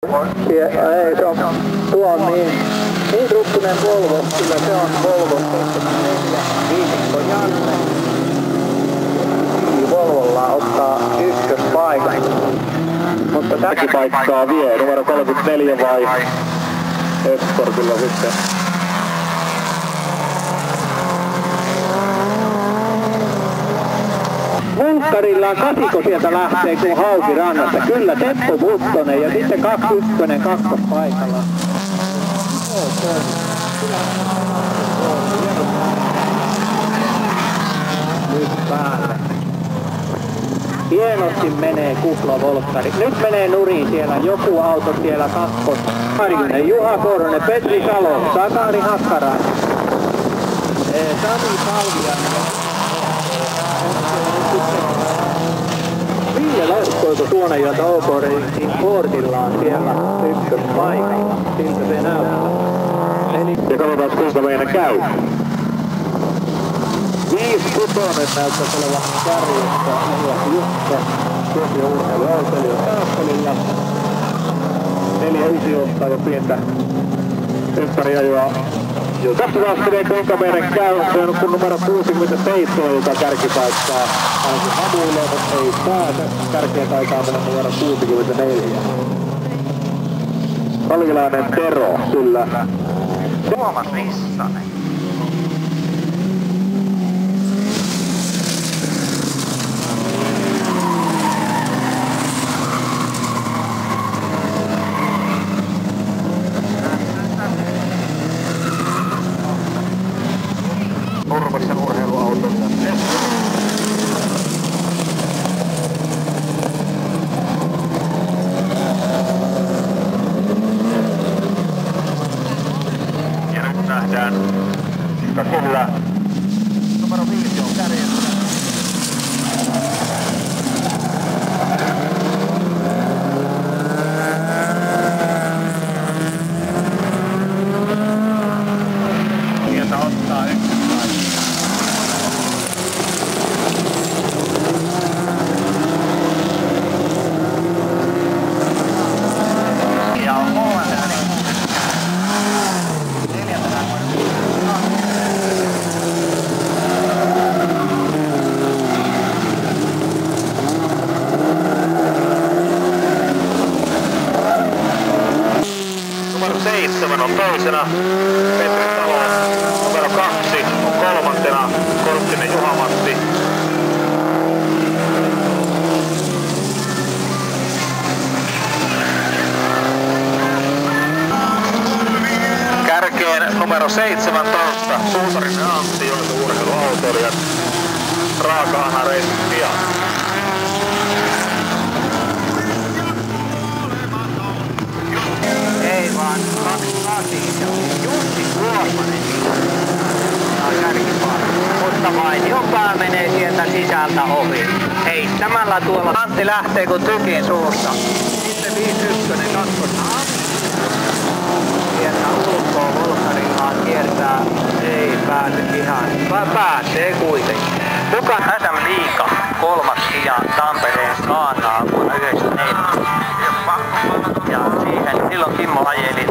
Ei, tuo on niin rukkunen Volvo, kyllä se on Volvo 74 viisikko Janne. Volvolla ottaa ykköspaikan. Mutta tämäkin paikkaa vie, numero 34 vai Escortilla sitten. Vulkkarillaan kasiko sieltä lähtee kuin hauki rannasta. Kyllä Teppo Puttonen ja sitten 21 kakkospaikalla. Nyt päälle. Hienosti menee kuplavolkkari. Nyt menee nurin siellä. Joku auto siellä kakkos. Harjunen, Juha Korhonen, Petri Salo, Sakari Hakkarainen. Sami Palviainen. Ville Laskoiko Suonenjoelta OK-Racing Fortillaan siellä ykköspaikalla. Siltä se näyttää. Ja katsotaan kuinka meidän käy. 5-6 näyttäisi olevan kärjessä. Elas Jukka, Kuopio urheiluautoili jo Kaapelilla. 4-9 ottaa jo pientä ympäriajoa. Tässä vastailee kuinka meidän käy. Se on kun numero 67, joka kärkipaikkaa. Ainakin hamuille, mutta ei pääse. Kärkeen taitaa mennä numero 64. Kallilainen Tero, kyllä. Tuomas Rissanen. Urbasen urheiluautolla. Ja nyt nähdään, että kyllä numero 5 on kärjessä. Sieltä ottaa numero 7 on toisena, Petri Salo, numero 2 on kolmantena, Korttinen Juha-Matti. Kärkeen numero 17, Suutarinen Antti, Joensuun urheiluautoilijat, Raaka-Ana Racing pian. Ei vaan 28 se on Jussi Kuormanen on kärkipaikka. Mutta Mainionpää menee sieltä sisältä ohi. Heittämällä tuolla Antti lähtee kun tykin suussa. Sitten 51 kakkosena sieltä ulkoa volkkarillaan kiertää. Ei pääse ihan. Vai pääsee kuitenkin. Kuka SM Liiga kolmas sijaan Tampereen Skaanaa vuonna 1994. Ja siihen silloin Kimmo ajeli.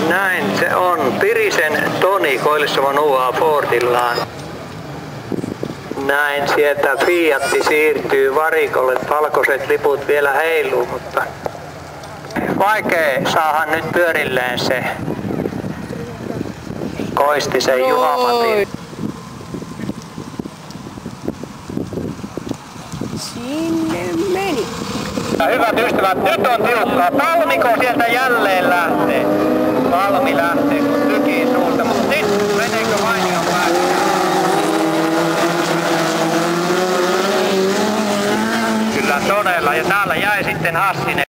Näin se on. Pirisen Toni Koillisavon UA Fortillaan. Näin sieltä Fiatti siirtyy varikolle. Valkoiset liput vielä heiluu, mutta vaikea saada nyt pyörilleen se Koistisen Juha-Matin. Sinne meni. Hyvät ystävät, nyt on tiukkaa. Palmiko sieltä jälleen lähtee? Palmi lähtee kun tykiin suulta, mutta nyt meneekö Mainion päästä? Kyllä todella, ja täällä jäi sitten Hassinen.